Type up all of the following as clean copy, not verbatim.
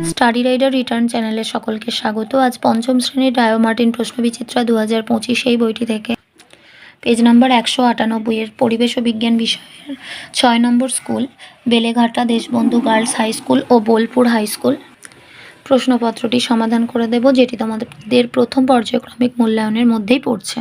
Study rider return চ্যানেলে সকলকে স্বাগত। আজ পঞ্চম শ্রেণীর ডায়ো মার্টিন প্রশ্নবিচিত্রা 2025 এই বইটি থেকে পেজ নাম্বার 198 এর পরিবেশ ও বিজ্ঞান বিষয়ের 6 number school Beleghata Deshbandhu girls high school ও বোলপুর হাই স্কুল প্রশ্নপত্রটি সমাধান করে দেব, যেটি তোমাদের প্রথম পর্যায়ক্রমিক মূল্যায়নের মধ্যেই পড়ছে।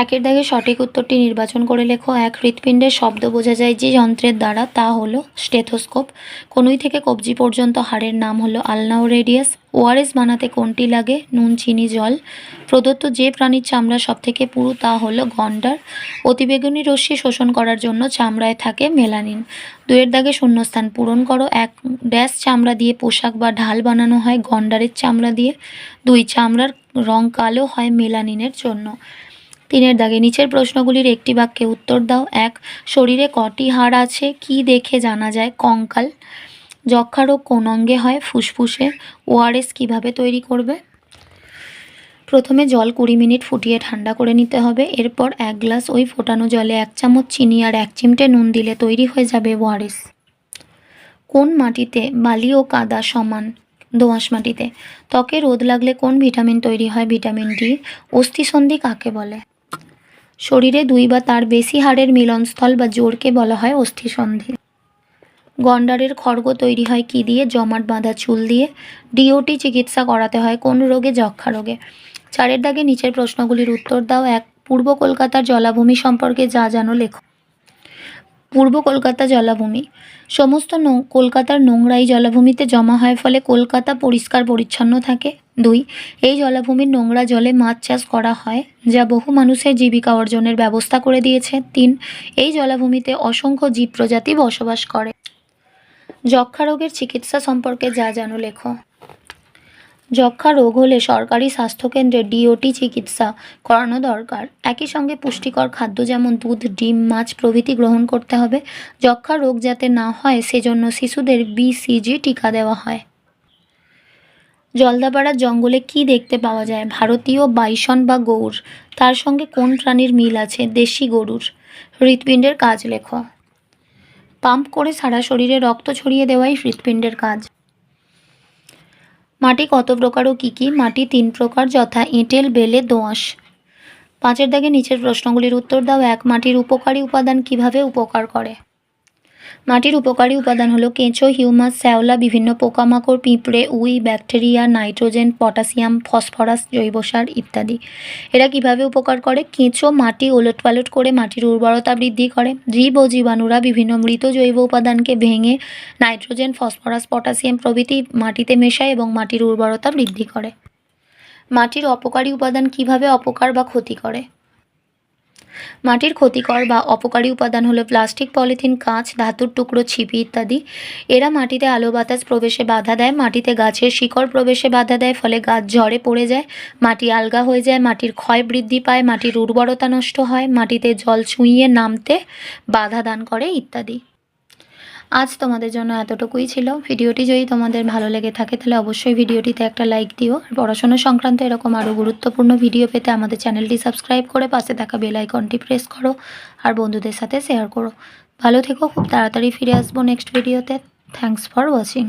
একের দাগে সঠিক উত্তরটি নির্বাচন করে লেখো। এক, হৃৎপিণ্ডের শব্দ বোঝা যায় যে যন্ত্রের দ্বারা, তা হলো স্টেথোস্কোপ। কনুই থেকে কবজি পর্যন্ত হাড়ের নাম হলো আলনা ও রেডিয়াস। ওআরএস বানাতে কোনটি লাগে? নুন, চিনি, জল। প্রদত্ত যে প্রাণীর চামড়া সবথেকে পুরু, তা হলো গন্ডার। অতিবেগুনি রশ্মি শোষণ করার জন্য চামড়ায় থাকে মেলানিন। দুয়ের দাগে শূন্যস্থান পূরণ করো। এক, ড্যাশ চামড়া দিয়ে পোশাক বা ঢাল বানানো হয়? গন্ডারের চামড়া দিয়ে। দুই, চামড়ার রং কালো হয় মেলানিনের জন্য। তিনের দাগে নিচের প্রশ্নগুলির একটি বাক্যে উত্তর দাও। এক, শরীরে কটি হাড় আছে? কি দেখে জানা যায়? কঙ্কাল। যক্ষ্মা রোগ কোন অঙ্গে হয়? ফুসফুসে। ওআরএস কিভাবে তৈরি করবে? প্রথমে জল 20 মিনিট ফুটিয়ে ঠান্ডা করে নিতে হবে। এরপর 1 গ্লাস ওই ফোটানো জলে 1 চামচ চিনি আর 1 চিমটে নুন দিলে তৈরি হয়ে যাবে ওআরএস। কোন মাটিতে বালি ও কাদা সমান? দোআঁশ মাটিতে। ত্বকে রোদ লাগলে কোন ভিটামিন তৈরি হয়? Vitamin D. অস্থিসন্ধি কাকে বলে? শরীরে 2 বা তার বেশি হাড়ের মিলনস্থল বা জোড়কে বলা হয় অস্থিসন্ধি। গন্ডারের খড়গ তৈরি হয় কি দিয়ে? জমাট বাঁধা চুল দিয়ে। ডিওটি চিকিৎসা করাতে হয় কোন রোগে? যক্ষ্মা রোগে। 4এর দাগে নিচের প্রশ্নগুলির উত্তর দাও। এক, পূর্ব কলকাতার জলাভূমি সম্পর্কে যা জানো লেখো। পূর্ব কলকাতা জলাভূমি। সমস্ত কলকাতার নোংরা এই জলাভূমিতে জমা হয়, ফলে কলকাতা পরিষ্কার পরিচ্ছন্ন থাকে। 2, এই জলাভূমির নোংরা জলে মাছ চাষ করা হয়, যা বহু মানুষের জীবিকা অর্জনের ব্যবস্থা করে দিয়েছে। 3, এই জলাভূমিতে অসংখ্য জীব প্রজাতি বসবাস করে। যক্ষ্মা রোগের চিকিৎসা সম্পর্কে যা জানো লেখো। যক্ষ্মা রোগ হলে সরকারি স্বাস্থ্যকেন্দ্রে ডিওটি চিকিৎসা করানো দরকার। একই সঙ্গে পুষ্টিকর খাদ্য যেমন দুধ, ডিম, মাছ প্রভৃতি গ্রহণ করতে হবে। যক্ষ্মা রোগ যাতে না হয় সেজন্য শিশুদের BCG টিকা দেওয়া হয়। জলদাপাড়ার জঙ্গলে কি দেখতে পাওয়া যায়? ভারতীয় বাইসন বা গৌড়। তার সঙ্গে কোন প্রাণীর মিল আছে? দেশি গরুর। হৃৎপিণ্ডের কাজ লেখো। পাম্প করে সারা শরীরে রক্ত ছড়িয়ে দেওয়াই হৃৎপিণ্ডের কাজ। মাটি কত প্রকার ও কী কী? মাটি 3 প্রকার, যথা এঁটেল, বেলে, দোআঁশ। 5এর দাগে নিচের প্রশ্নগুলির উত্তর দাও। 1, মাটির উপকারী উপাদান কিভাবে উপকার করে? মাটির উপকারী উপাদান হলো কেঁচো, হিউমাস, শ্যাওলা, বিভিন্ন পোকামাকড়, পিঁপড়ে, we, bacteria, nitrogen, potassium, phosphorus, জৈব সার ইত্যাদি। এরা কিভাবে উপকার করে? কেঁচো মাটি ওলটপালট করে মাটির উর্বরতা বৃদ্ধি করে। জীব ও জীবাণুরা বিভিন্ন মৃত জৈব উপাদানকে ভেঙে নাইট্রোজেন, ফসফরাস, পটাশিয়াম প্রভৃতি মাটিতে মেশায় এবং মাটির উর্বরতা বৃদ্ধি করে। মাটির অপকারী উপাদান কিভাবে অপকার বা ক্ষতি করে? মাটির ক্ষতিকর বা অপকারী উপাদান হলো প্লাস্টিক, পলিথিন, কাঁচ, ধাতুর টুকরো, ছিপি ইত্যাদি। এরা মাটিতে আলো বাতাস প্রবেশে বাধা দেয়, মাটিতে গাছের শিকড় প্রবেশে বাধা দেয়, ফলে গাছ ঝড়ে পড়ে যায়, মাটি আলগা হয়ে যায়, মাটির ক্ষয় বৃদ্ধি পায়, মাটির উর্বরতা নষ্ট হয়, মাটিতে জল ছুঁইয়ে নামতে বাধা দান করে ইত্যাদি। আজ তোমাদের জন্য এতটুকুই ছিল। ভিডিওটি যদি তোমাদের ভালো লেগে থাকে তাহলে অবশ্যই ভিডিওটিতে একটা লাইক দিও। আর পড়াশোনা সংক্রান্ত এরকম আরও গুরুত্বপূর্ণ ভিডিও পেতে আমাদের চ্যানেলটি সাবস্ক্রাইব করে পাশে থাকা বেল আইকনটি প্রেস করো আর বন্ধুদের সাথে শেয়ার করো। ভালো থেকো, খুব তাড়াতাড়ি ফিরে আসবো নেক্সট ভিডিওতে। Thanks for watching.